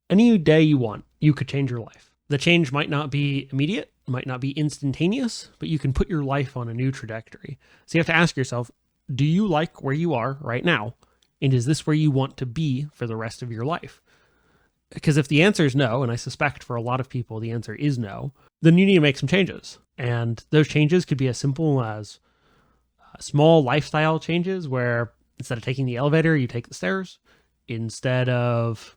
Any day you want, you could change your life. The change might not be immediate, might not be instantaneous, but you can put your life on a new trajectory. So you have to ask yourself, do you like where you are right now? And is this where you want to be for the rest of your life? Because if the answer is no, and I suspect for a lot of people the answer is no, then you need to make some changes. And those changes could be as simple as small lifestyle changes where instead of taking the elevator, you take the stairs. Instead of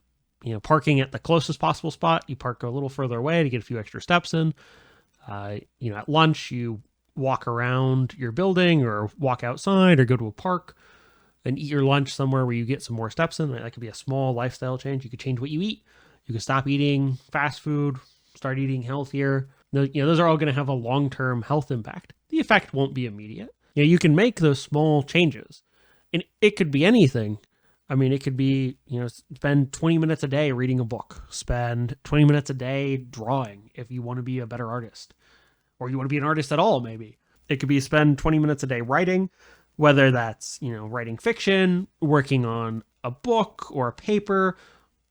parking at the closest possible spot, you park a little further away to get a few extra steps in. At lunch, you walk around your building or walk outside or go to a park and eat your lunch somewhere where you get some more steps in. That could be a small lifestyle change. You could change what you eat. You could stop eating fast food, start eating healthier. Those are all going to have a long-term health impact. The effect won't be immediate. You can make those small changes, and it could be anything. I mean, it could be, spend 20 minutes a day reading a book, spend 20 minutes a day drawing if you want to be a better artist, or you want to be an artist at all, maybe. It could be spend 20 minutes a day writing, whether that's, writing fiction, working on a book or a paper,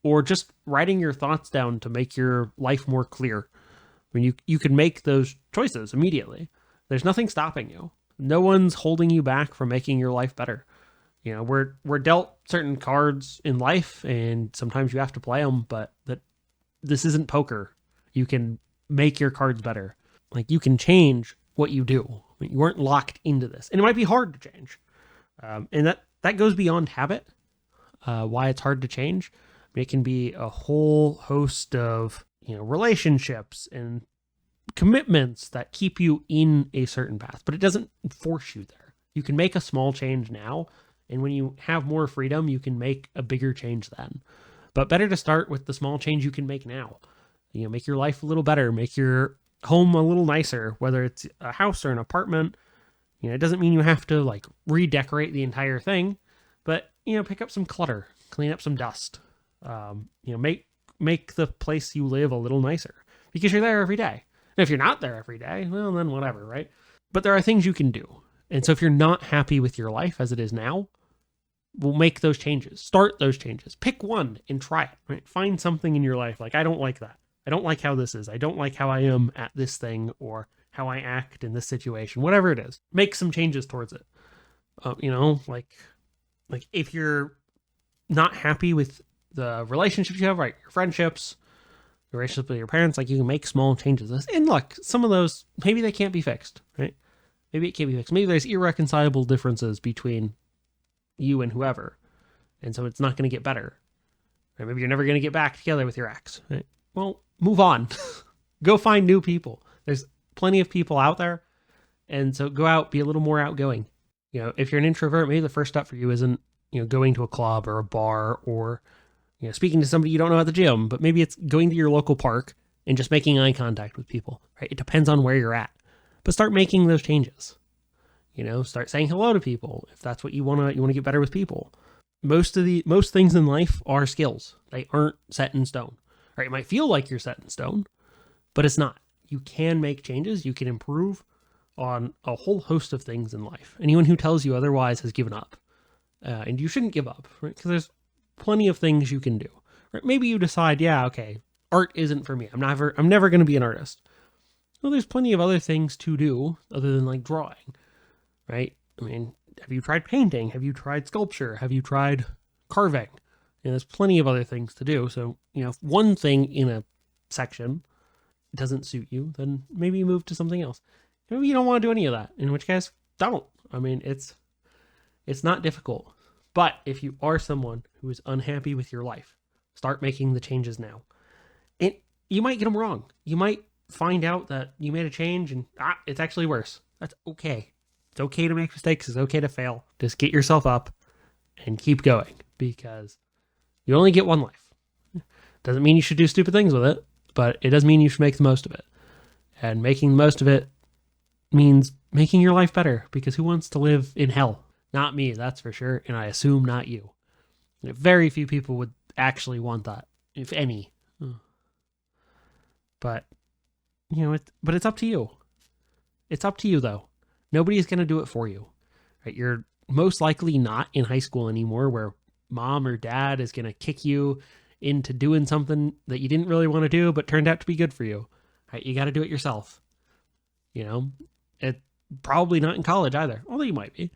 or just writing your thoughts down to make your life more clear. I mean, you can make those choices immediately. There's nothing stopping you. No one's holding you back from making your life better. We're dealt certain cards in life, and sometimes you have to play them, but this isn't poker. You can make your cards better. Like, you can change what you do. I mean, you weren't locked into this, and it might be hard to change. And that goes beyond habit. Why it's hard to change. I mean, it can be a whole host of relationships and commitments that keep you in a certain path, but it doesn't force you there. You can make a small change now, and when you have more freedom, you can make a bigger change then. But better to start with the small change you can make now. Make your life a little better, make your home a little nicer, whether it's a house or an apartment. It doesn't mean you have to redecorate the entire thing, but pick up some clutter, clean up some dust. Make the place you live a little nicer because you're there every day. And if you're not there every day, well, then whatever, right? But there are things you can do. And so if you're not happy with your life as it is now, we'll make those changes. Start those changes. Pick one and try it, right? Find something in your life I don't like that. I don't like how this is. I don't like how I am at this thing or how I act in this situation, whatever it is. Make some changes towards it. Like if you're not happy with the relationships you have, right? Your friendships, your relationship with your parents, you can make small changes. And look, some of those, maybe they can't be fixed, right? Maybe it can't be fixed. Maybe there's irreconcilable differences between you and whoever. And so it's not going to get better. Right? Maybe you're never going to get back together with your ex. Right? Well, move on. Go find new people. There's plenty of people out there. And so go out, be a little more outgoing. If you're an introvert, maybe the first step for you isn't, going to a club or a bar or, speaking to somebody you don't know at the gym, but maybe it's going to your local park and just making eye contact with people, right? It depends on where you're at. But start making those changes. Start saying hello to people if that's what you want to get better with people. Most things in life are skills. They aren't set in stone. Right? It might feel like you're set in stone, but it's not. You can make changes. You can improve on a whole host of things in life. Anyone who tells you otherwise has given up. And you shouldn't give up, right? Because there's plenty of things you can do. Right? Maybe you decide, yeah, okay, art isn't for me. I'm never going to be an artist. Well, there's plenty of other things to do other than drawing, right? I mean, have you tried painting? Have you tried sculpture? Have you tried carving? There's plenty of other things to do. So, if one thing in a section doesn't suit you, then maybe you move to something else. Maybe you don't want to do any of that, in which case, don't. I mean, it's not difficult. But if you are someone who is unhappy with your life, start making the changes now. And you might get them wrong. You might find out that you made a change and it's actually worse. That's okay. It's okay to make mistakes. It's okay to fail. Just get yourself up and keep going because you only get one life. Doesn't mean you should do stupid things with it, but it does mean you should make the most of it. And making the most of it means making your life better because who wants to live in hell? Not me, that's for sure. And I assume not you. Very few people would actually want that, if any. But, but it's up to you. It's up to you, though. Nobody's going to do it for you. Right? You're most likely not in high school anymore where mom or dad is going to kick you into doing something that you didn't really want to do, but turned out to be good for you. Right? You got to do it yourself. You know, it probably not in college either, although you might be,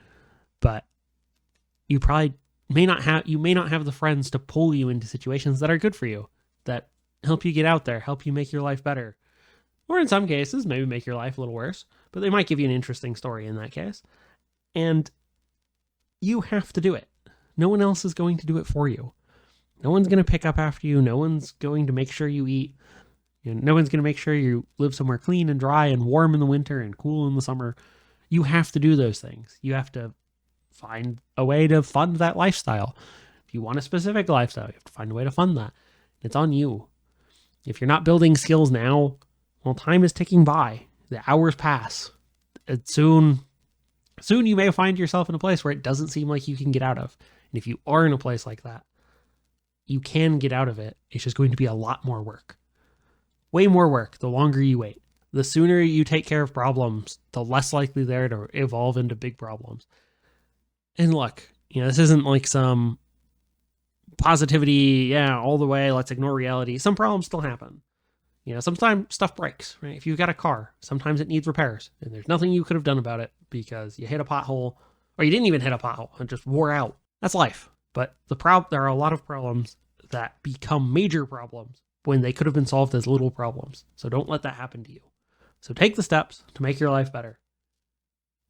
but you probably may not have the friends to pull you into situations that are good for you, that help you get out there, help you make your life better. Or in some cases, maybe make your life a little worse, but they might give you an interesting story in that case. And you have to do it. No one else is going to do it for you. No one's going to pick up after you. No one's going to make sure you eat. No one's going to make sure you live somewhere clean and dry and warm in the winter and cool in the summer. You have to do those things. You have to find a way to fund that lifestyle. If you want a specific lifestyle, you have to find a way to fund that. It's on you. If you're not building skills now, well, time is ticking by. The hours pass. Soon you may find yourself in a place where it doesn't seem like you can get out of. And if you are in a place like that, you can get out of it. It's just going to be a lot more work. Way more work the longer you wait. The sooner you take care of problems, the less likely they're to evolve into big problems. And look, this isn't like some positivity, all the way, let's ignore reality. Some problems still happen. Sometimes stuff breaks, right? If you've got a car, sometimes it needs repairs, and there's nothing you could have done about it because you hit a pothole, or you didn't even hit a pothole and just wore out. That's life. But there are a lot of problems that become major problems when they could have been solved as little problems. So don't let that happen to you. So take the steps to make your life better.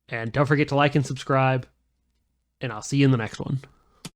And don't forget to like and subscribe, and I'll see you in the next one.